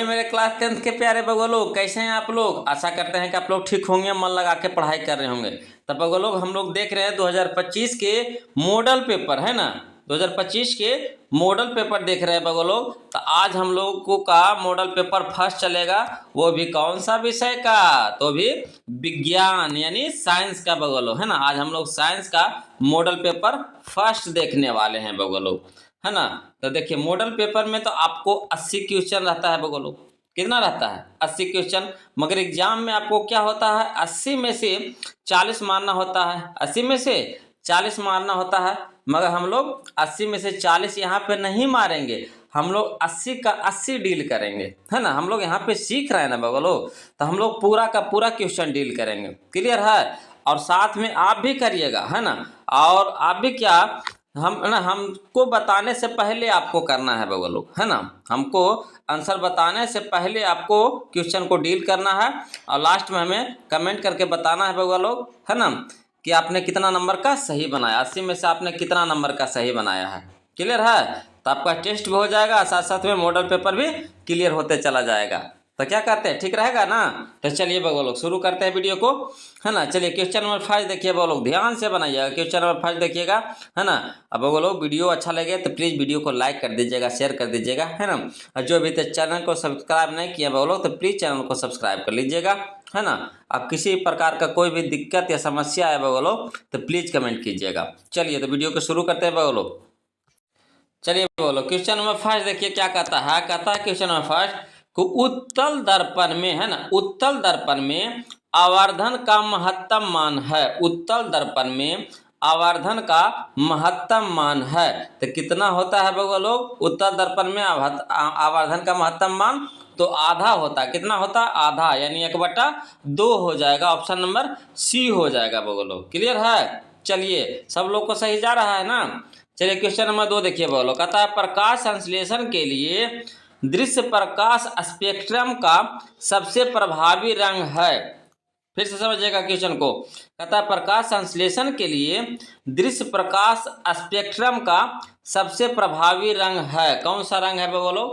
मेरे class 10th के प्यारे बगो लोग, कैसे हैं आप लोग। आशा करते हैं कि आप लोग ठीक होंगे, मन लगा के पढ़ाई कर रहे होंगे। तब बगो लोग हम लोग देख रहे हैं 2025 के मॉडल पेपर है ना, 2025 के मॉडल पेपर देख रहे हैं बगो लोग। तो आज हम लोगों का मॉडल पेपर फर्स्ट चलेगा, वो भी कौन सा विषय का, तो भी विज्ञान यानी साइंस का बगो लोग है ना। आज हम लोग साइंस का मॉडल पेपर फर्स्ट देखने वाले हैं बगो लोग है ना। तो देखिए मॉडल पेपर में तो आपको 80 क्वेश्चन रहता है बगोलो। कितना रहता है? 80 क्वेश्चन। मगर एग्जाम में आपको क्या होता है, 80 में से 40 मारना होता है, 80 में से 40 मारना होता है। मगर हम लोग 80 में से 40 यहाँ पे नहीं मारेंगे, हम लोग 80 का 80 डील करेंगे है ना। हम लोग यहाँ पे सीख रहे हैं ना बगोलो, तो हम लोग पूरा का पूरा क्वेश्चन डील करेंगे। क्लियर है? और साथ में आप भी करिएगा है ना। और आप भी क्या, हमको बताने से पहले आपको करना है बगो लोग है ना। हमको आंसर बताने से पहले आपको क्वेश्चन को डील करना है, और लास्ट में हमें कमेंट करके बताना है बगो लोग है ना, कि आपने कितना नंबर का सही बनाया, 80 में से आपने कितना नंबर का सही बनाया है। क्लियर है? तो आपका टेस्ट भी हो जाएगा, साथ साथ में मॉडल पेपर भी क्लियर होते चला जाएगा। तो क्या कहते हैं, ठीक रहेगा ना। तो चलिए बगो लोग शुरू करते हैं वीडियो को है ना। चलिए क्वेश्चन नंबर 5 देखिए बगो लोग, ध्यान से बनाइएगा। क्वेश्चन नंबर 5 देखिएगा है ना। अब बगो लोग वीडियो अच्छा लगे तो प्लीज़ वीडियो को लाइक कर दीजिएगा, शेयर कर दीजिएगा है ना। और जो अभी तक चैनल को सब्सक्राइब नहीं किया बगो लोग, तो प्लीज़ चैनल को सब्सक्राइब कर लीजिएगा है ना। अब किसी प्रकार का कोई भी दिक्कत या समस्या है बगो लोग, तो प्लीज़ कमेंट कीजिएगा। चलिए तो वीडियो को शुरू करते हैं बगो लोग। चलिए बोलो क्वेश्चन नंबर 5 देखिए क्या कहता है। कहता है क्वेश्चन नंबर 5 को उत्तल दर्पण में है ना, उत्तल दर्पण में आवर्धन का महत्तम मान है। उत्तल दर्पण में आवर्धन का महत्तम मान है, तो कितना होता है बगो लोग। उत्तल दर्पण में आवर्धन का महत्तम मान तो आधा होता है। कितना होता है? आधा, यानी 1/2 हो जाएगा। ऑप्शन नंबर सी हो जाएगा बगो लोग। क्लियर है? चलिए सब लोग को सही जा रहा है ना। चलिए क्वेश्चन नंबर 2 देखिए बोलो। कहता है प्रकाश संश्लेषण के लिए दृश्य प्रकाश स्पेक्ट्रम का सबसे प्रभावी रंग है। फिर से समझिएगा क्वेश्चन को। कहता है प्रकाश संश्लेषण के लिए दृश्य प्रकाश स्पेक्ट्रम का सबसे प्रभावी रंग है। कौन सा रंग है बोलो?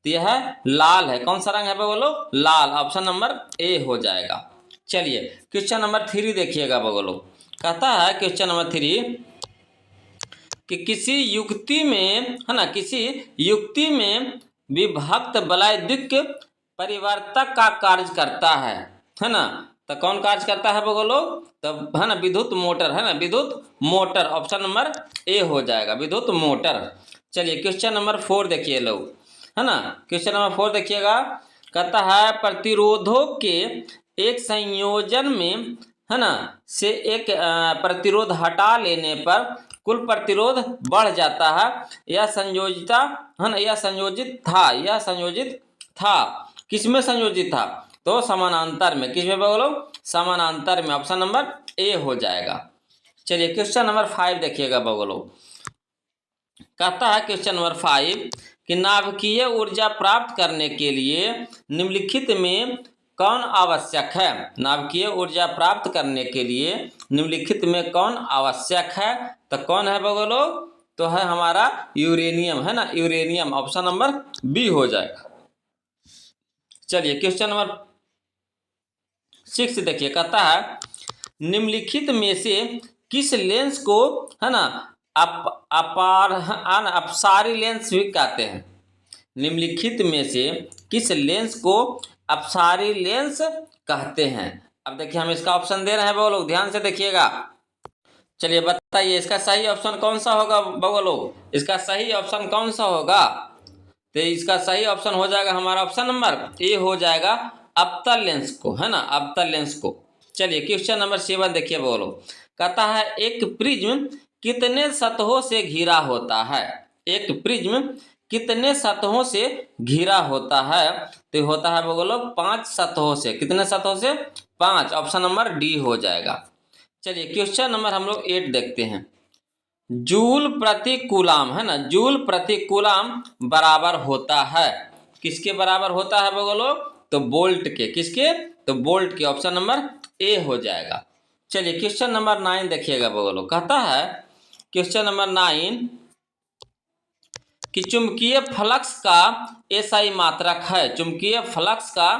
तो यह है लाल है। कौन सा रंग है बोलो? लाल। ऑप्शन नंबर ए हो जाएगा। चलिए क्वेश्चन नंबर 3 देखिएगा बोलो। कहता है क्वेश्चन नंबर 3 कि किसी युक्ति में है ना, किसी युक्ति में विभक्त वलयद्विक परिवर्तक का कार्य करता है ना। तो कौन कार्य करता है बोलो? तो है ना विद्युत मोटर है ना, विद्युत मोटर। ऑप्शन नंबर ए हो जाएगा, विद्युत मोटर। चलिए क्वेश्चन नंबर 4 देखिए लोग है ना। क्वेश्चन नंबर 4 देखिएगा। कहता है प्रतिरोधों के एक संयोजन में है ना से एक प्रतिरोध हटा लेने पर कुल प्रतिरोध बढ़ जाता है। यह संयोजिता है ना, यह संयोजित था। किसमें संयोजित था? तो समानांतर में। किसमें बोलो? समानांतर में। ऑप्शन नंबर ए हो जाएगा। चलिए क्वेश्चन नंबर 5 देखिएगा बोलो। कहता है क्वेश्चन नंबर 5 कि नाभिकीय ऊर्जा प्राप्त करने के लिए निम्नलिखित में कौन आवश्यक है। नाभिकीय ऊर्जा प्राप्त करने के लिए निम्नलिखित में कौन आवश्यक है? तो कौन है बोलो? तो है हमारा यूरेनियम है ना, यूरेनियम। ऑप्शन नंबर बी हो जाएगा। चलिए क्वेश्चन नंबर 6 देखिए। कहता है निम्नलिखित में से किस लेंस को है ना अपसारी लेंस भी कहते हैं। निम्नलिखित में से किस लेंस को अपसारी लेंस कहते हैं। अब देखिए हम इसका ऑप्शन दे रहे हैं बगो लोग, ध्यान से देखिएगा। चलिए बताइए इसका सही ऑप्शन कौन सा होगा बगो लोग। इसका सही ऑप्शन कौन सा होगा? तो इसका सही ऑप्शन हो जाएगा हमारा ऑप्शन नंबर ए हो जाएगा, अवतल लेंस को है ना, अवतल लेंस को। चलिए क्वेश्चन नंबर 7 देखिए बोलो। कहता है एक प्रिज्म कितने सतहों से घिरा होता है। एक प्रिज्म कितने सतहों से घिरा होता है? तो होता है बोलो 5 सतहों से। कितने सतहों से? 5। ऑप्शन नंबर डी हो जाएगा। चलिए क्वेश्चन नंबर हम लोग 8 देखते हैं। जूल प्रति कूलाम है ना, जूल प्रति कूलाम बराबर होता है। किसके बराबर होता है बोलो? तो बोल्ट के। किसके? तो बोल्ट के। ऑप्शन नंबर ए हो जाएगा। चलिए क्वेश्चन नंबर 9 देखिएगा बोलो। कहता है क्वेश्चन नंबर 9 कि चुंबकीय फ्लक्स का एसआई मात्रक है, चुंबकीय फ्लक्स का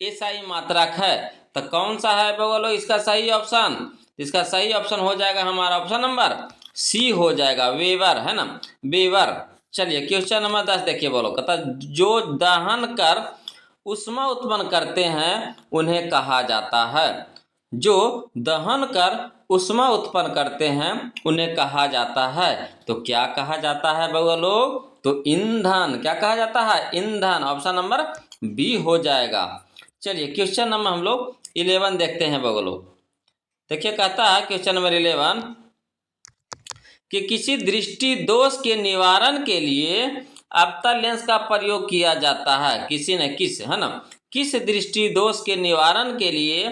एसआई मात्रक है। तो कौन सा है बोलो इसका सही ऑप्शन? इसका सही ऑप्शन हो जाएगा हमारा ऑप्शन नंबर सी हो जाएगा, वेबर, है ना, वेबर। चलिए क्वेश्चन नंबर 10 देखिए, बोलो कहता जो दहन कर ऊष्मा उत्पन्न करते हैं उन्हें कहा जाता है। जो दहन कर ऊष्मा उत्पन्न करते हैं उन्हें कहा जाता है। तो क्या कहा जाता है बउआ लोग? तो ईंधन। क्या कहा जाता है? ईंधन। ऑप्शन नंबर बी हो जाएगा। चलिए क्वेश्चन नंबर हम लोग 11 देखते हैं बउआ लोग। देखिए कहता है क्वेश्चन नंबर 11 कि किसी दृष्टि दोष के निवारण के लिए अवतल लेंस का प्रयोग किया जाता है। किसी न किस, है ना, किस दृष्टि दोष के निवारण के लिए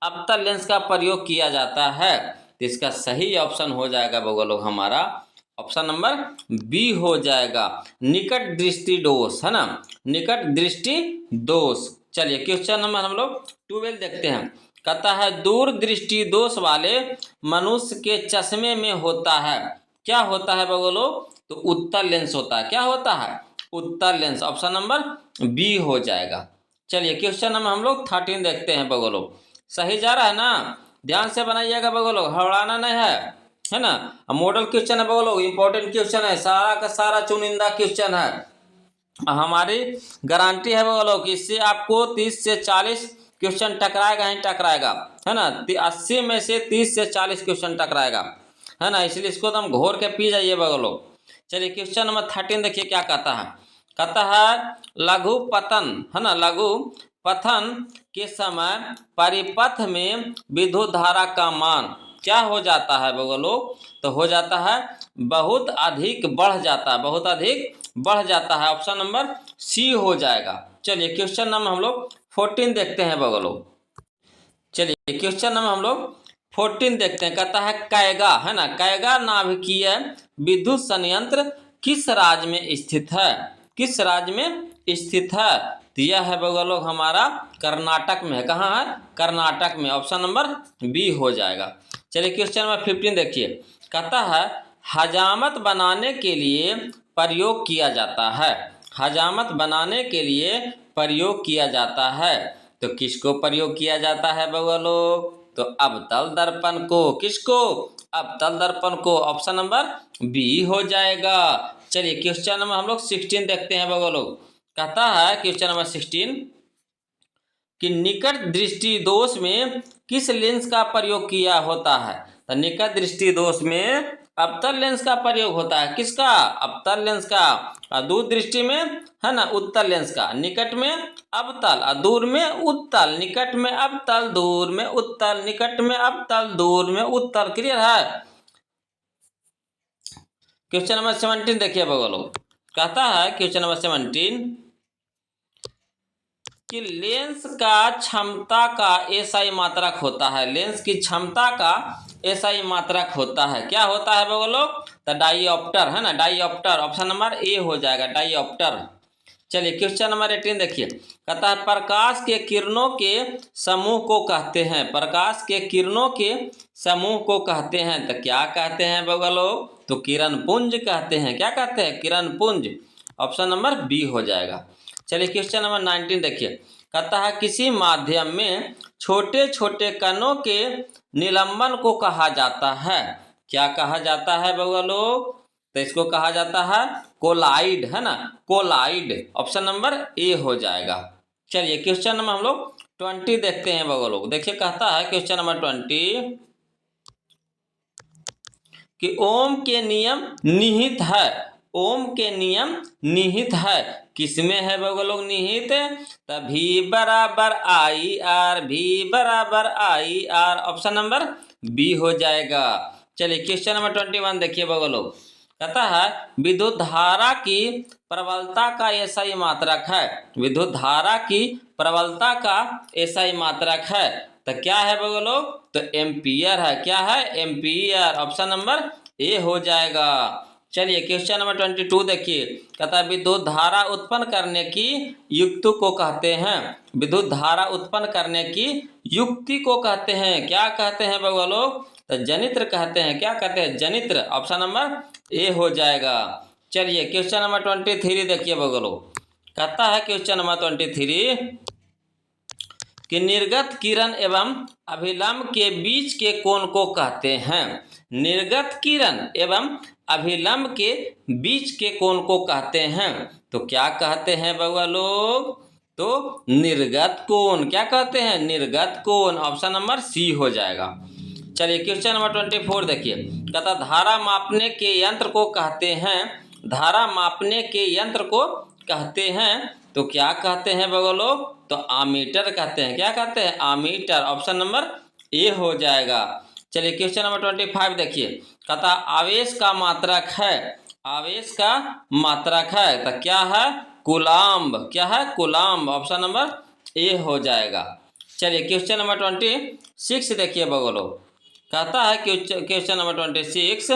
अवतल लेंस का प्रयोग किया जाता है। तो इसका सही ऑप्शन हो जाएगा बउआ लोग हमारा ऑप्शन नंबर बी हो जाएगा, निकट दृष्टि दोष, है ना, निकट दृष्टि दोष। चलिए क्वेश्चन नंबर हम लोग 12 देखते हैं। कहता है दूर दृष्टि दोष वाले मनुष्य के चश्मे में होता है। क्या होता है बउआ लोग? तो उत्तल लेंस होता है। क्या होता है? उत्तल लेंस। ऑप्शन नंबर बी हो जाएगा। चलिए क्वेश्चन नंबर हम लोग 13 देखते हैं बउआ लोग। सही जा रहा है ना? ध्यान से बनाइएगा बउआ लोग, हड़ाना नहीं है ना। मॉडल क्वेश्चन है बउआ लोग, इंपॉर्टेंट क्वेश्चन है, सारा का सारा चुनिंदा क्वेश्चन है। हमारी गारंटी है बउआ लोग, इससे आपको 30 से 40 क्वेश्चन टकराएगा ही टकराएगा, है ना। 80 में से 30 से 40 क्वेश्चन टकराएगा, है ना। इसलिए इसको तो हम घोर के पी जाइए बउआ लोग। चलिए क्वेश्चन नंबर 13 देखिए क्या कहता है। कहता है लघु पतन, है ना, लघु पतन के समय परिपथ में विद्युत धारा का मान क्या हो जाता है बउआ लोग? तो हो जाता है बहुत अधिक बढ़ जाता है, बहुत अधिक बढ़ जाता है। ऑप्शन नंबर सी हो जाएगा। चलिए क्वेश्चन नंबर हम लोग 14 देखते हैं बउआ लोग। चलिए क्वेश्चन नंबर हम लोग 14 देखते हैं। कहता है कैगा, है ना, कैगा नाभिकीय विद्युत संयंत्र किस राज्य में स्थित है? किस राज्य में स्थित है? तो यह है बउआ लोग हमारा कर्नाटक में है। कहाँ है? कर्नाटक में। ऑप्शन नंबर बी हो जाएगा। चलिए क्वेश्चन नंबर 15 देखिए। कहता है हजामत बनाने के लिए प्रयोग किया जाता है। हजामत बनाने के लिए प्रयोग किया जाता है। तो किसको प्रयोग किया जाता है बउआ लोग? तो अवतल दर्पण को। किसको? अवतल दर्पण को। ऑप्शन नंबर बी हो जाएगा। चलिए क्वेश्चन नंबर हम लोग 16 देखते हैं बउआ लोग। कहता है क्वेश्चन नंबर 16 कि निकट दृष्टि दोष में किस लेंस का प्रयोग किया होता है? तो निकट दृष्टि दोष में अवतल लेंस का प्रयोग होता है। किसका? अवतल लेंस का। और दूर दृष्टि में, है ना, उत्तल लेंस का। निकट में अवतल और दूर में उत्तल। निकट में अवतल, दूर में उत्तल, निकट में अवतल, दूर में उत्तल। क्लियर है? क्वेश्चन नंबर 17 देखिए बउआ लोग। कहता है क्वेश्चन नंबर 17 कि लेंस का क्षमता का एसआई मात्रक होता है। लेंस की क्षमता का एसआई मात्रक होता है। क्या होता है बउआ लोग? तो डाईऑप्टर, है ना, डाईऑप्टर। ऑप्शन नंबर ए हो जाएगा, डाईऑप्टर। चलिए क्वेश्चन नंबर 18 देखिए। कहता है प्रकाश के किरणों के समूह को कहते हैं। प्रकाश के किरणों के समूह को कहते हैं। तो क्या कहते हैं बउआ लोग? तो किरण पुंज कहते हैं। क्या कहते हैं? किरण पुंज। ऑप्शन नंबर बी हो जाएगा। चलिए क्वेश्चन नंबर 19 देखिए। कहता है किसी माध्यम में छोटे छोटे कणों के निलंबन को कहा जाता है। क्या कहा जाता है बउआ लोग? तो इसको कहा जाता है कोलाइड, है ना, कोलाइड। ऑप्शन नंबर ए हो जाएगा। चलिए क्वेश्चन नंबर हम लोग 20 देखते हैं बउआ लोग। देखिए कहता है क्वेश्चन नंबर 20 कि ओम के नियम निहित है। ओम के नियम निहित है। किसमें है बउआ लोग निहित? तभी बराबर आई आर, भी बराबर आई आर। ऑप्शन नंबर बी हो जाएगा। चलिए क्वेश्चन नंबर 21 देखिए बउआ लोग। कहता है विद्युत धारा की प्रबलता का एसआई मात्रक है। विद्युत धारा की प्रबलता का एसआई मात्रक है। तो क्या है बउआ लोग? तो एम्पियर है। क्या है? एम्पियर। ऑप्शन नंबर ए हो जाएगा। चलिए क्वेश्चन नंबर 22 देखिए। कहता है विद्युत धारा उत्पन्न करने की युक्ति को कहते हैं। विद्युत धारा उत्पन्न करने की युक्ति को कहते हैं। क्या कहते हैं बउआ लोग? तो जनित्र कहते हैं। क्या कहते हैं? जनित्र। ऑप्शन नंबर ए हो जाएगा। चलिए क्वेश्चन नंबर 23 देखिए बगलो। कहता है क्वेश्चन नंबर 23 कि निर्गत किरण एवं अभिलंब के बीच के कोण को कहते हैं। निर्गत किरण एवं अभिलंब के बीच के कोण को कहते हैं। तो क्या कहते हैं बउआ लोग? तो निर्गत कोण। क्या कहते हैं? निर्गत कोण। ऑप्शन नंबर सी हो जाएगा। चलिए क्वेश्चन नंबर 24 देखिए। कहता धारा मापने के यंत्र को कहते हैं। धारा मापने के यंत्र को कहते हैं। तो क्या कहते हैं बउआ लोग? तो आमीटर कहते हैं। क्या कहते हैं? आमीटर। ऑप्शन नंबर ए हो जाएगा। चलिए क्वेश्चन नंबर 25 देखिए। कहता आवेश का मात्रक है। आवेश का मात्रक है तो क्या है? कूलाम्ब। क्या है? कूलाम्ब। ऑप्शन नंबर ए हो जाएगा। चलिए क्वेश्चन नंबर 26 देखिए बगलो। कहता है क्वेश्चन नंबर 26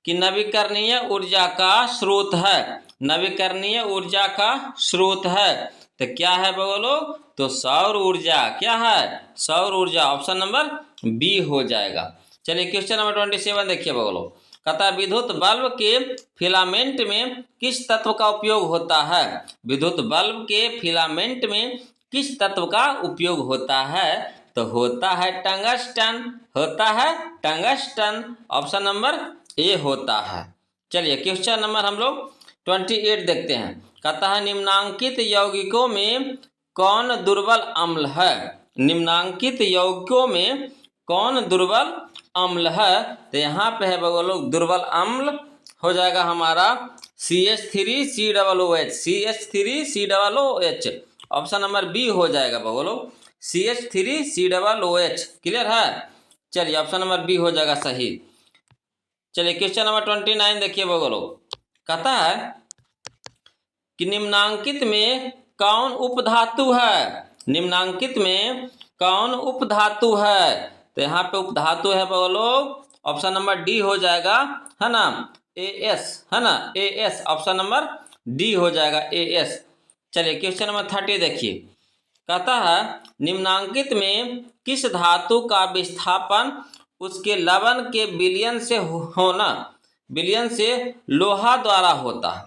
कि नवीकरणीय ऊर्जा का स्रोत है। नवीकरणीय ऊर्जा का स्रोत है तो क्या है बगलो? तो सौर ऊर्जा। क्या है? सौर ऊर्जा। ऑप्शन नंबर बी हो जाएगा। चलिए क्वेश्चन नंबर 27 देखिए बगलो। कहता है विद्युत बल्ब के फिलामेंट में किस तत्व का उपयोग होता है? विद्युत बल्ब के फिलामेंट में किस तत्व का उपयोग होता है? तो होता है टंगस्टन। होता है टंगस्टन। ऑप्शन नंबर ए होता है। चलिए क्वेश्चन नंबर हम लोग 28 देखते हैं। कहता है निम्नांकित यौगिकों में कौन दुर्बल अम्ल है? निम्नांकित यौगिकों में कौन दुर्बल अम्ल है? तो यहाँ पे है लोग दुर्बल अम्ल हो जाएगा हमारा CH3COOH। CH3COOH। Option number B हो जाएगा बगलो। CH3COOH। क्लियर है? चलिए ऑप्शन नंबर बी हो जाएगा सही। चलिए क्वेश्चन नंबर 29 देखिए बगलो। कहता है कि निम्नांकित में कौन उपधातु है? निम्नांकित में कौन उपधातु है? तो यहाँ पे उपधातु है बगलो। ऑप्शन नंबर डी हो जाएगा, है ना, AS, है ना, AS। ऑप्शन नंबर डी हो जाएगा AS। चलिए क्वेश्चन नंबर 30 देखिए। कहता है निम्नांकित में किस धातु का विस्थापन उसके लवण के विलयन से होना, विलयन से लोहा द्वारा होता है?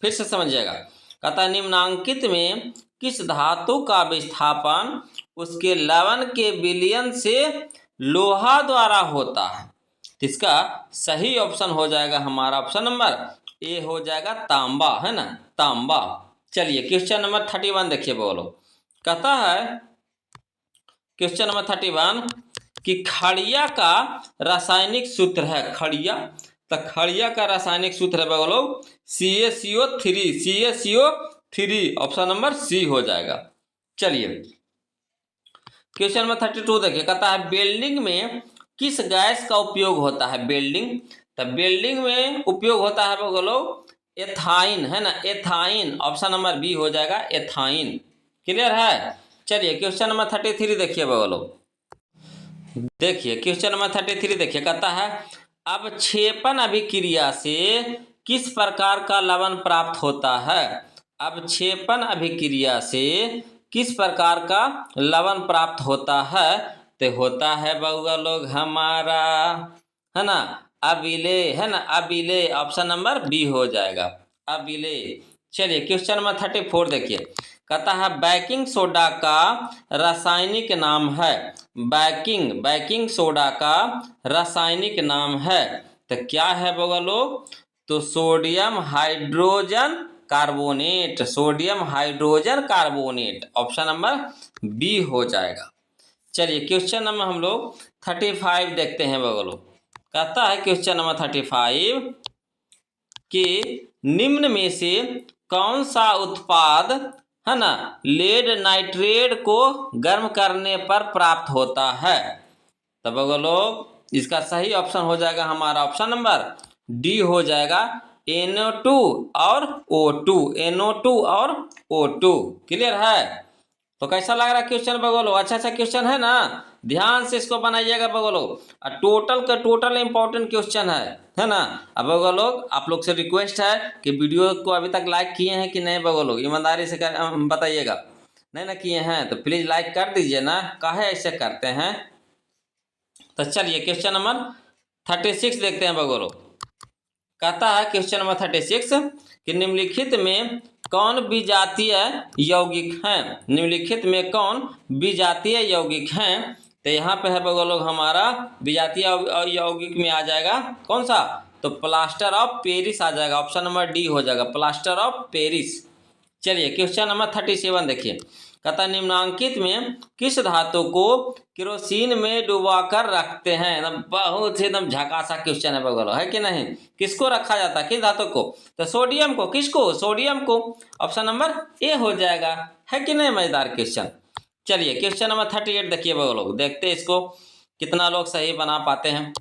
फिर से समझिएगा। कहता है निम्नांकित में किस धातु का विस्थापन उसके लवण के विलयन से लोहा द्वारा होता है? इसका सही ऑप्शन हो जाएगा हमारा ऑप्शन नंबर ए हो जाएगा, तांबा, है ना, तांबा। चलिए क्वेश्चन नंबर 31 देखिए बोलो। कहता है क्वेश्चन नंबर 31 कि खड़िया का रासायनिक सूत्र है। खड़िया, तो खड़िया का रासायनिक सूत्र है बोलो CaCO3। CaCO3। Option number C हो जाएगा। चलिए क्वेश्चन नंबर 32 देखिए। कहता है वेल्डिंग में किस गैस का उपयोग होता है? वेल्डिंग, तो वेल्डिंग में उपयोग होता है बोलो एथाइन, है ना, एथाइन। ऑप्शन नंबर बी हो जाएगा, एथाइन। क्लियर है? चलिए क्वेश्चन नंबर 33 देखिए बोलो। देखिए क्वेश्चन नंबर 33 देखिए। कहता है अवक्षेपण अभिक्रिया से किस प्रकार का लवण प्राप्त होता है? अवक्षेपण अभिक्रिया से किस प्रकार का लवण प्राप्त होता है? तो होता है बउआ लोग हमारा, है ना, अबिले, है ना, अबिले। ऑप्शन नंबर बी हो जाएगा, अबिले। चलिए क्वेश्चन नंबर 34 देखिए। कहता है बेकिंग सोडा का रासायनिक नाम है। बेकिंग सोडा का रासायनिक नाम है तो क्या है बउआ लोग? तो sodium hydrogen carbonate. Sodium hydrogen carbonate. Option number B हो जाएगा। चलिए क्वेश्चन नंबर हम लोग 35 देखते हैं बगलो। कहता है क्वेश्चन नंबर 35 कि निम्न में से कौन सा उत्पाद, है ना, लेड नाइट्रेट को गर्म करने पर प्राप्त होता है? तो बगलो इसका सही ऑप्शन हो जाएगा हमारा ऑप्शन नंबर डी हो जाएगा, NO2 और O2। NO2 और O2। क्लियर है? तो कैसा लग रहा है क्वेश्चन बगलो? अच्छा क्वेश्चन है ना, ध्यान से इसको बनाइएगा बगलो। टोटल का टोटल इंपॉर्टेंट क्वेश्चन है ना। अब बगलो आप लोग से रिक्वेस्ट है कि वीडियो को अभी तक लाइक किए हैं कि नहीं बगलो, ईमानदारी से बताइएगा। नहीं ना किए हैं तो प्लीज लाइक कर दीजिए ना, काहे ऐसे करते हैं। तो चलिए क्वेश्चन नंबर 36 देखते हैं बगलो। कहता है क्वेश्चन नंबर 36 कि निम्नलिखित में कौन विजातीय यौगिक हैं। निम्नलिखित में कौन विजातीय यौगिक हैं। तो यहाँ पे है बगल लोग हमारा विजातीय यौगिक में आ जाएगा कौन सा, तो प्लास्टर ऑफ पेरिस आ जाएगा। ऑप्शन नंबर डी हो जाएगा, प्लास्टर ऑफ पेरिस। चलिए क्वेश्चन नंबर 37 देखिए, कहता निम्नांकित में किस धातु को केरोसिन में डुबाकर रखते हैं। एकदम बहुत ही एकदम झकासा क्वेश्चन है बगल, है कि नहीं। किसको रखा जाता है, किस धातु को, तो सोडियम को। किसको, सोडियम को। ऑप्शन नंबर ए हो जाएगा, है कि नहीं। मजेदार क्वेश्चन। चलिए क्वेश्चन नंबर 38 देखिए बगल लोग, देखते हैं इसको कितना लोग सही बना पाते हैं।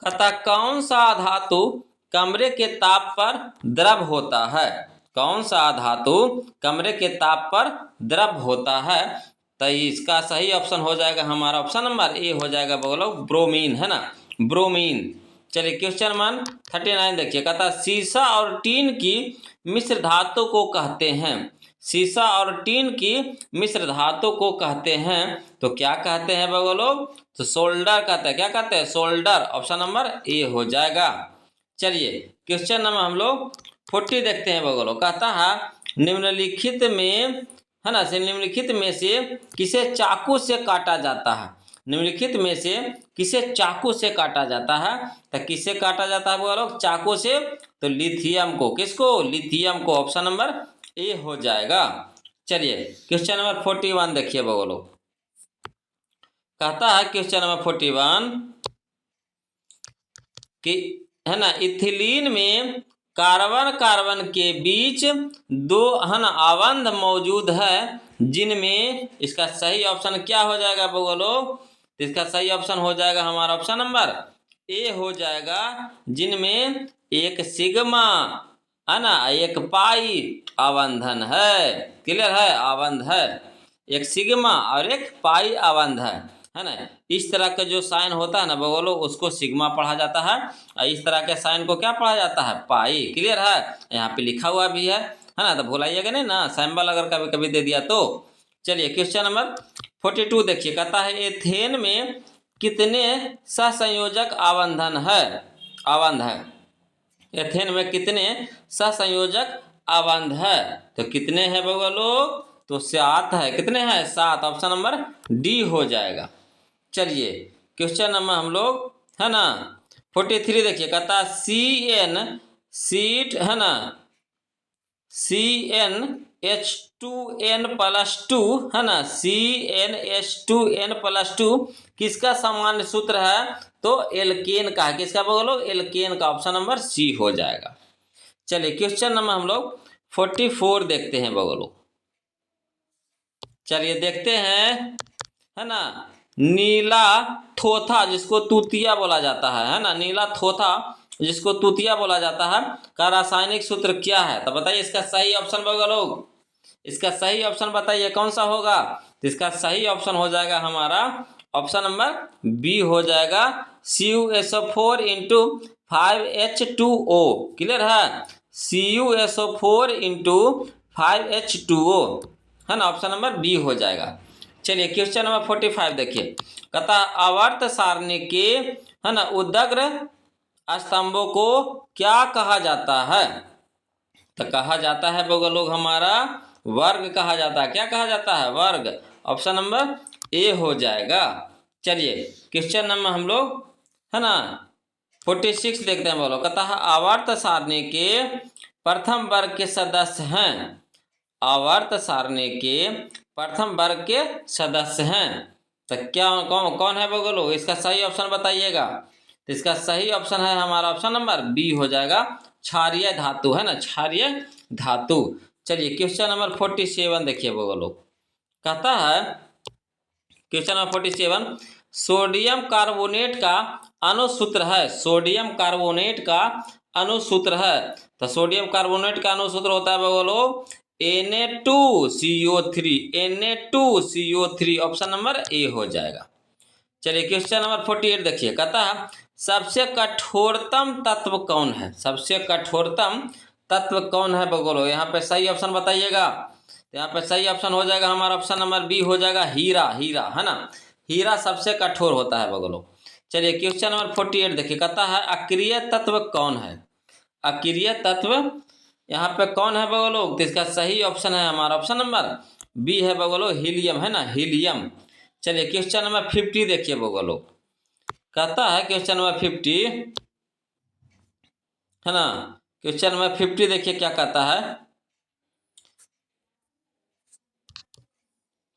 कहता कौन सा धातु कमरे के ताप पर द्रव होता है। कौन सा धातु कमरे के ताप पर द्रव होता है। तो इसका सही ऑप्शन हो जाएगा हमारा ऑप्शन नंबर ए हो जाएगा बोलो, ब्रोमीन, है ना, ब्रोमीन। चलिए क्वेश्चन नंबर 39 देखिए, कहता सीसा और टीन की मिश्र धातु को कहते हैं। सीसा और टीन की मिश्र धातु को कहते हैं, तो क्या कहते हैं बगलो, तो सोल्डर कहते हैं। क्या कहते हैं, सोल्डर। ऑप्शन नंबर ए हो जाएगा। चलिए क्वेश्चन नंबर हम लोग 40 देखते हैं बगलो, कहता है निम्नलिखित में, है ना, निम्नलिखित में से किसे चाकू से काटा जाता है। निम्नलिखित में से किसे चाकू से काटा जाता है। तो किसे काटा जाता है बगलो, चाकू से, तो लिथियम को। किसको, लिथियम को। ऑप्शन नंबर ए हो जाएगा। चलिए क्वेश्चन नंबर 41 देखिए बगलो, कहता है क्वेश्चन नंबर 41 कि, है ना, इथिलीन में कार्बन कार्बन के बीच दो, है ना, आबंध मौजूद है जिनमें, इसका सही ऑप्शन क्या हो जाएगा बगलो, तो इसका सही ऑप्शन हो जाएगा हमारा ऑप्शन नंबर ए हो जाएगा, जिनमें एक सिग्मा, है ना, एक पाई आबंधन है। क्लियर है, आबंध है, एक सिग्मा और एक पाई आबंध है ना। इस तरह का जो साइन होता है ना बगलो, उसको सिग्मा पढ़ा जाता है, और इस तरह के साइन को क्या पढ़ा जाता है, पाई। क्लियर है, यहाँ पे लिखा हुआ भी है ना, तो भुलाइएगा नहीं ना, सैम्बल अगर कभी कभी दे दिया तो। चलिए क्वेश्चन नंबर 42 देखिए, कहता है एथेन में कितने सहसंयोजक आबंधन है, आबंध है। एथेन में कितने सहसंयोजक आबंध है, तो कितने हैं बगलो, तो 7 है। कितने हैं, 7। ऑप्शन नंबर डी हो जाएगा। चलिए क्वेश्चन नंबर हम लोग, है ना, 43 देखिए, कहता CN सीट, है ना, CnH2n+2, है ना, CnH2n+2 किसका सामान्य सूत्र है, तो एल्केन का है। किसका बगलो, एल्केन का। ऑप्शन नंबर सी हो जाएगा। चलिए क्वेश्चन नंबर हम लोग 44 देखते हैं बगलो। चलिए देखते हैं, है ना, नीला थोथा जिसको तूतिया बोला जाता है ना, नीला थोथा जिसको तूतिया बोला जाता है का रासायनिक सूत्र क्या है। तो बताइए इसका सही ऑप्शन बगलो, इसका सही ऑप्शन बताइए कौन सा होगा। तो इसका सही ऑप्शन हो जाएगा हमारा ऑप्शन नंबर बी हो जाएगा, CuSO4 × 5H2O। क्लियर है, CuSO4 × 5H2O, है ना। ऑप्शन नंबर बी हो जाएगा। चलिए क्वेश्चन नंबर 45 देखिए, कहता आवर्त सारणी के, है ना, उदग्र स्तंभों को क्या कहा जाता है। तो कहा जाता है बगल लोग हमारा वर्ग कहा जाता है। क्या कहा जाता है, वर्ग। ऑप्शन नंबर ए हो जाएगा। चलिए क्वेश्चन नंबर हम लोग, है ना, 46 देखते हैं बोलो, कहता है आवर्त सारणी के प्रथम वर्ग के सदस्य हैं। आवर्त सारणी के प्रथम वर्ग के सदस्य हैं, तो क्या कौन कौन है बगलो, इसका सही ऑप्शन बताइएगा। तो इसका सही ऑप्शन है हमारा ऑप्शन नंबर बी हो जाएगा, क्षारीय धातु, है ना, क्षारीय धातु। चलिए क्वेश्चन नंबर 47 देखिए बगलो, कहता है क्वेश्चन नंबर 47 सोडियम कार्बोनेट का अणुसूत्र है। सोडियम कार्बोनेट का अणुसूत्र है, तो सोडियम कार्बोनेट का अणुसूत्र होता है बगलो Na2CO3, Na2CO3। Option number A हो जाएगा। चलिए क्वेश्चन नंबर 48 देखिए, कहता है सबसे कठोरतम तत्व कौन है। सबसे कठोरतम तत्व कौन है बगलो, यहाँ पे सही ऑप्शन बताइएगा। तो यहाँ पे सही ऑप्शन हो जाएगा हमारा ऑप्शन नंबर बी हो जाएगा, हीरा। हीरा, है ना, हीरा सबसे कठोर होता है बगलो। चलिए क्वेश्चन नंबर 48 देखिए, कहता है अक्रिय तत्व कौन है। अक्रिय तत्व यहाँ पे कौन है बगो लोग, तो इसका सही ऑप्शन है हमारा ऑप्शन नंबर बी है बगो लोग, हीलियम है ना, हीलियम। चलिए क्वेश्चन नंबर 50 देखिए बगो लोग, कहता है क्वेश्चन नंबर 50 है ना, क्वेश्चन नंबर 50 देखिए क्या कहता है।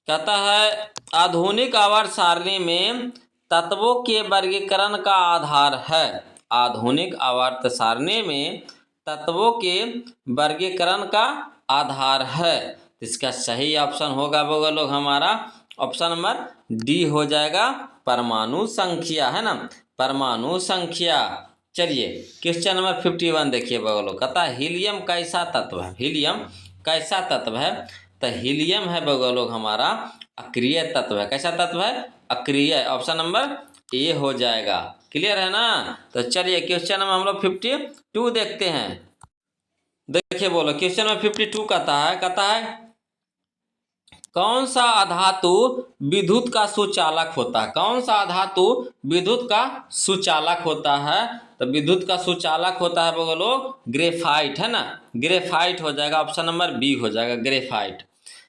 कहता है आधुनिक आवर्त सारणी में तत्वों के वर्गीकरण का आधार है। आधुनिक आवर्त सारणी में तत्वों के वर्गीकरण का आधार है। इसका सही ऑप्शन होगा वो लोग हमारा ऑप्शन नंबर डी हो जाएगा, परमाणु संख्या है ना, परमाणु संख्या। चलिए क्वेश्चन नंबर 51 देखिए बगलो, कहता है हीलियम कैसा तत्व है। हीलियम कैसा तत्व है, तो हीलियम है बगलो हमारा अक्रिय तत्व है। कैसा तत्व है, अक्रिय। ऑप्शन नंबर ए हो जाएगा। क्लियर है ना। तो चलिए क्वेश्चन नंबर हम लोग 52 देखते हैं। देखिए बोलो क्वेश्चन नंबर 52 कहता है कौन सा धातु विद्युत का सुचालक होता है। कौन सा धातु विद्युत का सुचालक होता है, तो विद्युत का सुचालक होता है बोलो ग्रेफाइट है ना, ग्रेफाइट हो जाएगा, ऑप्शन नंबर बी हो जाएगा, ग्रेफाइट।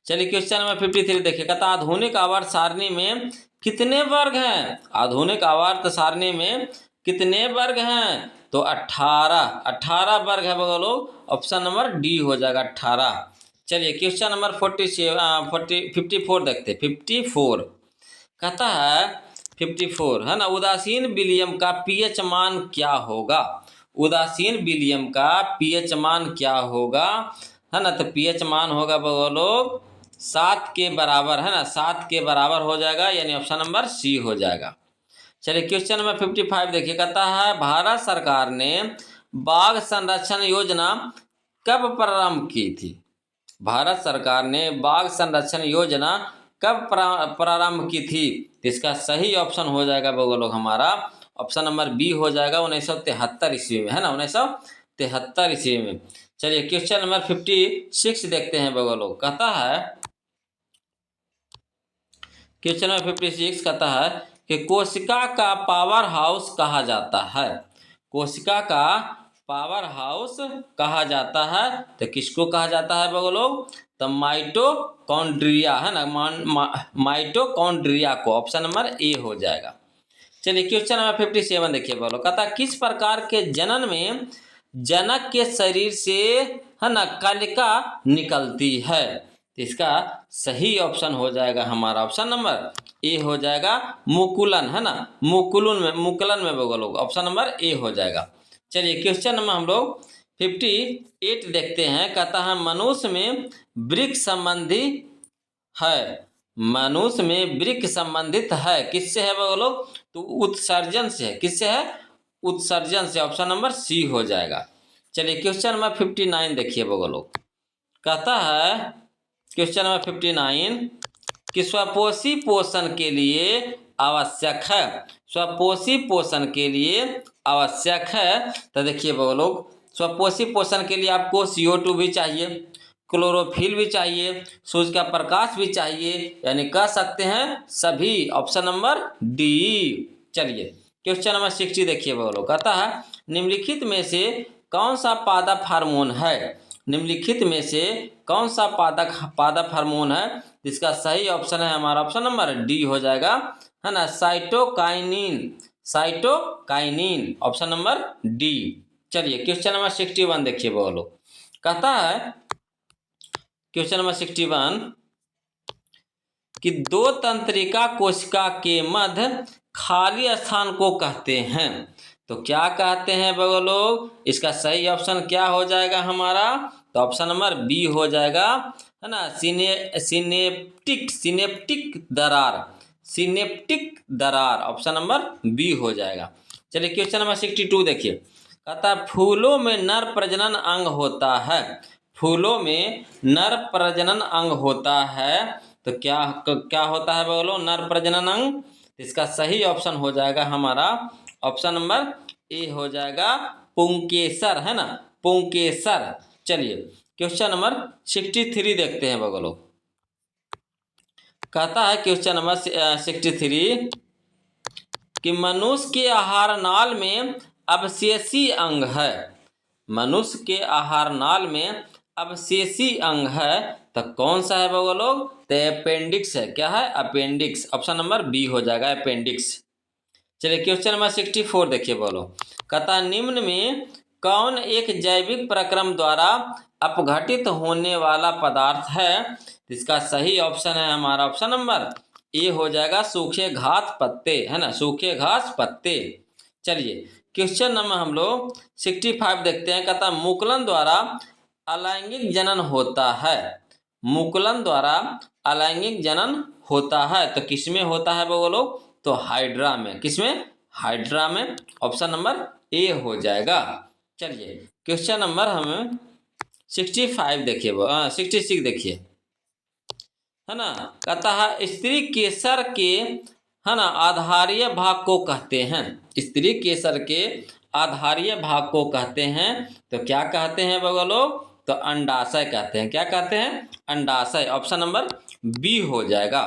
चलिए क्वेश्चन नंबर 53 देखिए, कहता आधुनिक आवर्त सारणी में कितने वर्ग हैं। आधुनिक आवर्त सारणी में कितने वर्ग हैं, तो 18 वर्ग है बोलो, ऑप्शन नंबर डी हो जाएगा 18। चलिए क्वेश्चन नंबर 54 देखते 54 कहता है 54 है ना, उदासीन विलियम का पीएच मान क्या होगा। उदासीन विलियम का पीएच मान क्या होगा है ना, तो पीएच मान होगा बोलो 7 के बराबर है ना, 7 के बराबर हो जाएगा, यानी ऑप्शन नंबर सी हो जाएगा। चलिए क्वेश्चन नंबर 55 देखिए, कहता है भारत सरकार ने बाघ संरक्षण योजना कब प्रारंभ की थी। भारत सरकार ने बाघ संरक्षण योजना कब प्रारंभ की थी, तो इसका सही ऑप्शन हो जाएगा लोग हमारा ऑप्शन नंबर बी हो जाएगा 1973 ईस्वी में है ना, 1973 ईस्वी में। चलिए क्वेश्चन नंबर 56 देखते हैं लोग, कहता है क्वेश्चन नंबर 56 कहता है कि कोशिका का पावर हाउस कहा जाता है। कोशिका का पावर हाउस कहा जाता है, तो किसको कहा जाता है लोग, तो माइटोकॉन्ड्रिया है ना, माइटोकॉन्ड्रिया को, ऑप्शन नंबर ए हो जाएगा। चलिए क्वेश्चन नंबर 57 देखिए बोलो, कहता किस प्रकार के जनन में जनक के शरीर से है ना कलिका निकलती है, तो इसका सही ऑप्शन हो जाएगा हमारा ऑप्शन नंबर ए हो जाएगा, मुकुलन है ना, मुकुलन में बोलो, ऑप्शन नंबर ए हो जाएगा। चलिए क्वेश्चन नंबर हम लोग 58 देखते हैं, कहता है मनुष्य में वृक्क संबंधी है। मनुष्य में वृक्क संबंधित है, किससे है बोलो, तो उत्सर्जन से है। किससे है, उत्सर्जन से, ऑप्शन नंबर सी हो जाएगा। चलिए क्वेश्चन नंबर 59 देखिए बोलो, कहता है क्वेश्चन नंबर 59 कि स्वपोषी पोषण के लिए आवश्यक है। स्वपोषी पोषण के लिए आवश्यक है, तो देखिए बोलो स्वपोषी पोषण के लिए आपको CO2 भी चाहिए, क्लोरोफिल भी चाहिए, सूर्य का प्रकाश भी चाहिए, यानी कह सकते हैं सभी, ऑप्शन नंबर डी। चलिए क्वेश्चन नंबर 60 देखिए बोलो, कहता है निम्नलिखित में से कौन सा पादप हार्मोन है। निम्नलिखित में से कौन सा पादप हार्मोन है, इसका सही ऑप्शन है हमारा ऑप्शन नंबर डी हो जाएगा है ना, cytokinin, cytokinin, option number D. चलिए क्वेश्चन नंबर 61 देखिए बोलो, कहता है क्वेश्चन नंबर 61 कि दो तंत्रिका कोशिका के मध्य खाली स्थान को कहते हैं, तो क्या कहते हैं लोग, इसका सही ऑप्शन क्या हो जाएगा हमारा, तो ऑप्शन नंबर बी हो जाएगा है ना, सिनेप्टिक दरार, सिनेप्टिक दरार, ऑप्शन नंबर बी हो जाएगा। चलिए क्वेश्चन नंबर 62 देखिए, कहता है फूलों में नर प्रजनन अंग होता है। फूलों में नर प्रजनन अंग होता है, तो क्या होता है बोलो, नर प्रजनन अंग। इसका सही ऑप्शन हो जाएगा हमारा ऑप्शन नंबर ए हो जाएगा, पुंकेसर है ना, पुंकेसर। चलिए क्वेश्चन नंबर 63 देखते हैं बोलो, कहता है क्वेश्चन नंबर 63 कि मनुष्य के आहार नाल में अवशेषी अंग है। मनुष्य के आहार नाल में अवशेषी अंग है तो कौन सा है बाबा लोग? तो अपेंडिक्स है। क्या है? अपेंडिक्स। ऑप्शन नंबर बी हो जाएगा, अपेंडिक्स। चलिए क्वेश्चन नंबर 64 देखिए, बोलो। कहता निम्न में कौन एक जैविक प्रक्रम द्वारा अपघटित होने वाला पदार्थ है? इसका सही ऑप्शन है हमारा ऑप्शन नंबर ए हो जाएगा, सूखे घास पत्ते, है ना, सूखे घास पत्ते। चलिए क्वेश्चन नंबर हम लोग 65 देखते हैं। कहता मुकुलन द्वारा अलैंगिक जनन होता है। मुकुलन द्वारा अलैंगिक जनन होता है तो किसमें होता है वो लोग? तो हाइड्रा में। किसमें? हाइड्रा में। ऑप्शन नंबर ए हो जाएगा। चलिए क्वेश्चन नंबर हम 65 देखिए, 66 देखिए, है ना। कहता है स्त्री केसर के, है ना, आधारीय भाग को कहते हैं। स्त्री केसर के आधारीय भाग को कहते हैं तो क्या कहते हैं बाबा लोग? तो अंडाशय कहते हैं। क्या कहते हैं? अंडाशय। ऑप्शन नंबर बी हो जाएगा।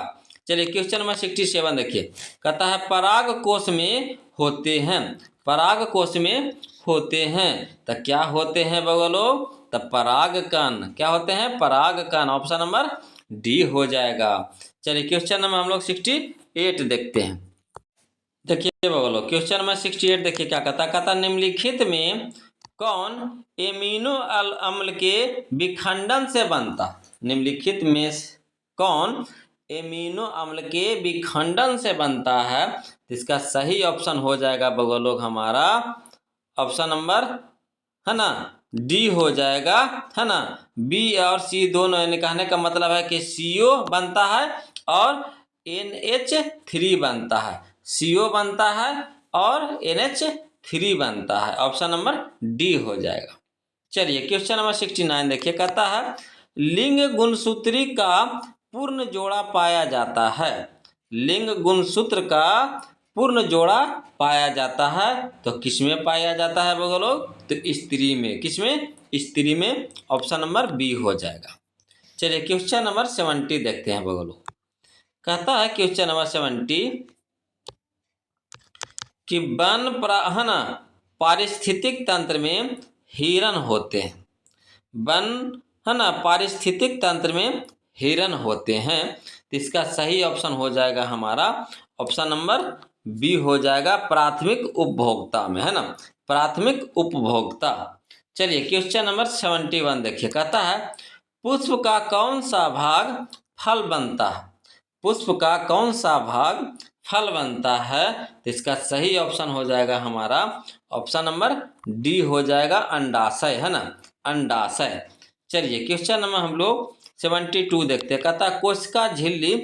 चलिए क्वेश्चन नंबर 67 देखिए। कहता है पराग कोश में होते हैं। पराग कोश में होते हैं तो क्या होते हैं बाबा लोग? तो पराग कण। क्या होते हैं? पराग कण। ऑप्शन नंबर डी हो जाएगा। चलिए क्वेश्चन नंबर हम लोग 68 देखते हैं। देखिए बोलो क्वेश्चन नंबर 68 देखिए क्या कहता। कहता निम्नलिखित में कौन एमिनो अम्ल के विखंडन से बनता? निम्नलिखित में कौन एमिनो अम्ल के विखंडन से बनता है? इसका सही ऑप्शन हो जाएगा बगल लोग हमारा ऑप्शन नंबर, है ना, डी हो जाएगा, है ना। बी और सी दोनों, यानी कहने का मतलब है कि CO बनता है और NH3 बनता है। CO बनता है और NH3 बनता है। ऑप्शन नंबर डी हो जाएगा। चलिए क्वेश्चन नंबर 69 देखिए। कहता है लिंग गुणसूत्री का पूर्ण जोड़ा पाया जाता है। लिंग गुणसूत्र का पूर्ण जोड़ा पाया जाता है तो किसमें पाया जाता है वो लोग? तो स्त्री में। किसमें? स्त्री में। ऑप्शन नंबर बी हो जाएगा। चलिए क्वेश्चन नंबर 70 देखते हैं वो लोग। कहता है क्वेश्चन नंबर 70 कि है ना, पारिस्थितिक तंत्र में हिरण होते हैं। वन, है ना, पारिस्थितिक तंत्र में हिरण होते हैं तो इसका सही ऑप्शन हो जाएगा हमारा ऑप्शन नंबर बी हो जाएगा, प्राथमिक उपभोक्ता में, है ना, प्राथमिक उपभोक्ता। चलिए क्वेश्चन नंबर 71 देखिए। कहता है पुष्प का कौन सा भाग फल बनता है? पुष्प का कौन सा भाग फल बनता है तो इसका सही ऑप्शन हो जाएगा हमारा ऑप्शन नंबर डी हो जाएगा, अंडाशय, है ना, अंडाशय। चलिए क्वेश्चन नंबर हम लोग 72 देखते हैं। कहता कोशिका झिल्ली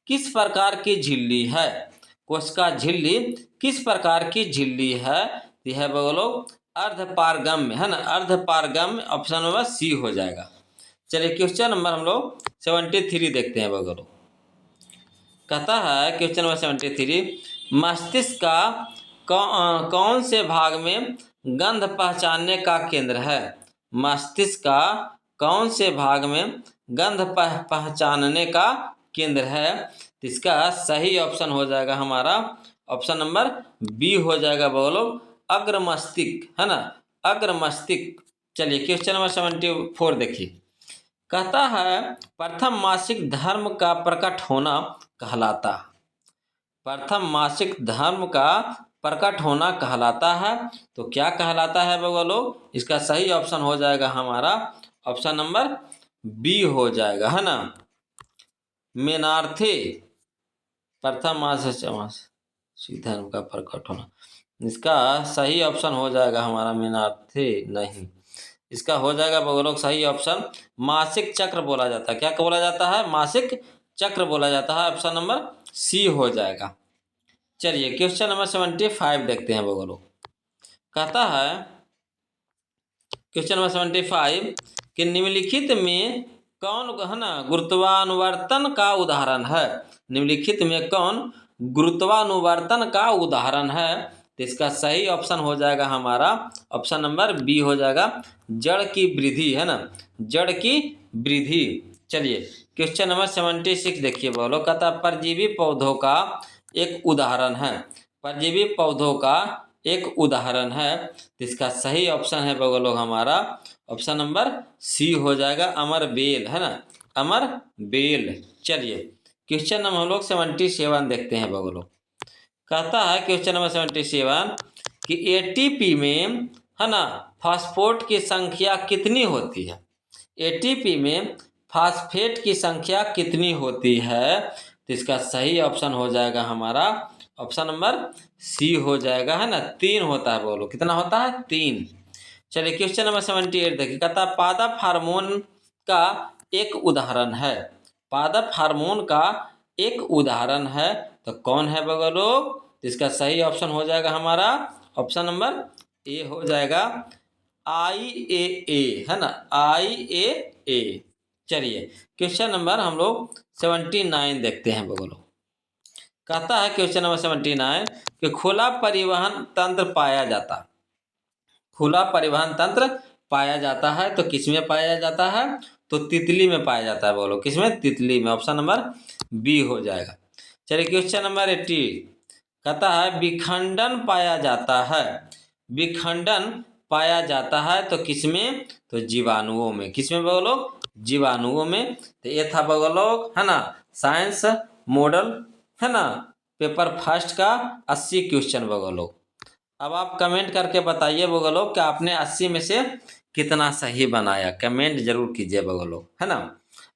किस प्रकार की झिल्ली है? कोशिका झिल्ली किस प्रकार की झिल्ली है? यह बोलो अर्धपारगम्य, है ना, अर्धपारगम्य। ऑप्शन नंबर सी हो जाएगा। चलिए क्वेश्चन नंबर हम लोग 73 देखते हैं बगलो। कहता है क्वेश्चन नंबर 73 मस्तिष्क का कौन से भाग में गंध पहचानने का केंद्र है? मस्तिष्क का कौन से भाग में गंध पहचानने का केंद्र है? इसका सही ऑप्शन हो जाएगा हमारा ऑप्शन नंबर बी हो जाएगा, बोलो अग्रमस्तिष्क, है ना, अग्रमस्तिष्क। चलिए क्वेश्चन नंबर 74 देखिए। कहता है प्रथम मासिक धर्म का प्रकट होना कहलाता है। प्रथम मासिक धर्म का प्रकट होना कहलाता है तो क्या कहलाता है बोलो? इसका सही ऑप्शन हो जाएगा हमारा ऑप्शन नंबर बी हो जाएगा, है ना, मेनार्थे। प्रथम मासिक धर्म का प्रकट होना, इसका सही ऑप्शन हो जाएगा हमारा मेनार्थे नहीं, इसका हो जाएगा बगलों सही ऑप्शन मासिक चक्र बोला जाता है। क्या बोला जाता है? मासिक चक्र बोला जाता है। ऑप्शन नंबर सी हो जाएगा। चलिए क्वेश्चन नंबर 75 देखते हैं बगलों। कहता है क्वेश्चन नंबर 75 कि निम्नलिखित में कौन, है ना, गुरुत्वानुवर्तन का उदाहरण है? निम्नलिखित में कौन गुरुत्वानुवर्तन का उदाहरण है? तो इसका सही ऑप्शन हो जाएगा हमारा ऑप्शन नंबर बी हो जाएगा, जड़ की वृद्धि, है ना, जड़ की वृद्धि। चलिए क्वेश्चन नंबर 76 देखिए बोलो। कहता परजीवी पौधों का एक उदाहरण है। परजीवी पौधों का एक उदाहरण है। तो इसका सही ऑप्शन है बगल लोग हमारा ऑप्शन नंबर सी हो जाएगा, अमर बेल, है ना, अमर बेल। चलिए क्वेश्चन नंबर हम लोग 77 देखते हैं बगल लोग। कहता है क्वेश्चन नंबर 77 कि एटीपी में, है ना, फास्फोट की संख्या कितनी होती है। एटीपी में फास्फेट की संख्या कितनी होती है। तो इसका सही ऑप्शन हो जाएगा हमारा ऑप्शन नंबर सी हो जाएगा, है ना, 3 होता है। बोलो कितना होता है, 3। चलिए क्वेश्चन नंबर 78 देखिए। कहता है पादप हार्मोन का एक उदाहरण है। पादप हार्मोन का एक उदाहरण है तो कौन है बगल लोग। तो इसका सही ऑप्शन हो जाएगा हमारा ऑप्शन नंबर ए हो जाएगा, IAA, है ना, IAA। चलिए क्वेश्चन नंबर हम लोग 79 देखते हैं बगलो। कहता है क्वेश्चन नंबर 79 कि खुला परिवहन तंत्र पाया जाता, खुला परिवहन तंत्र पाया जाता है तो किसमें पाया जाता है। तो तितली में पाया जाता है। बोलो किसमें, तितली में। ऑप्शन नंबर बी हो जाएगा। चलिए क्वेश्चन नंबर 80 कहता है विखंडन पाया जाता है, विखंडन पाया जाता है तो किसमें, तो जीवाणुओं में। किसमें बोलो, जीवाणुओं में। तो ये था बगलो, है ना, साइंस मॉडल, है ना, पेपर फर्स्ट का 80 क्वेश्चन बगलो। अब आप कमेंट करके बताइए बगलो कि आपने 80 में से कितना सही बनाया। कमेंट जरूर कीजिए बगलो, है ना।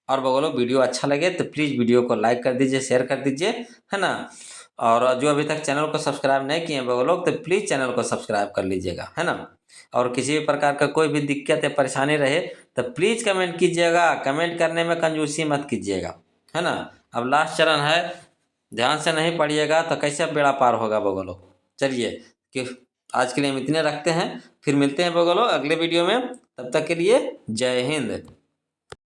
और बगलो वीडियो अच्छा लगे तो प्लीज़ वीडियो को लाइक कर दीजिए, शेयर कर दीजिए, है ना। और जो अभी तक चैनल को सब्सक्राइब नहीं किए बगलो तो प्लीज़ चैनल को सब्सक्राइब कर लीजिएगा, है ना। और किसी भी प्रकार का कोई भी दिक्कत या परेशानी रहे तो प्लीज़ कमेंट कीजिएगा। कमेंट करने में कंजूसी मत कीजिएगा, है ना। अब लास्ट चरण है, ध्यान से नहीं पढ़िएगा तो कैसे बेड़ा पार होगा बगलो। चलिए कि आज के लिए हम इतने रखते हैं, फिर मिलते हैं बगलो अगले वीडियो में। तब तक के लिए जय हिंद।